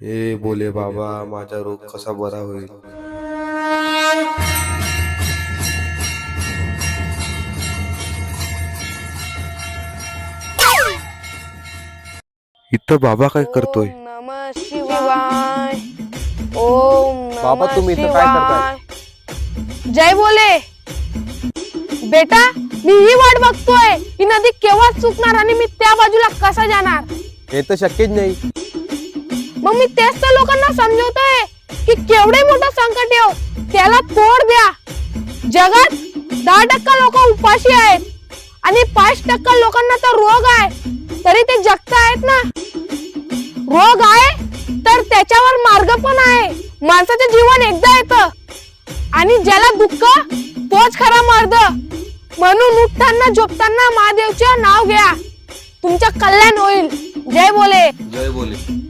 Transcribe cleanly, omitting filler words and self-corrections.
हे बोले बाबा, माझा रोग कसा बरा होईल? इथं बाबा काय करतोय? ओम नमः शिवाय. ओम बाबा, नमः तुम्ही इथं काय करताय? शिवाय. जय बोले. बेटा, मी ही वाट बघतोय. ही नदी केव्हा चुकणार आणि मी त्या बाजूला कसा जाणार? हे तर शक्यच नाही. मग मी तेच तर लोकांना समजवतोय की केवढे मोठं संकट येऊ त्याला तोड द्या. जगात 10% लोक उपाशी आहेत आणि 5% लोकांना तर रोग आहे, तरी ते जगतायत ना. रोग आहे तर त्याच्यावर मार्ग पण आहे. माणसाचं जीवन एकदा येतं आणि ज्याला दुःख तोच खरा मर्द. म्हणून उठताना झोपताना महादेवचे नाव घ्या, तुमचं कल्याण होईल. जय बोले. जय बोले.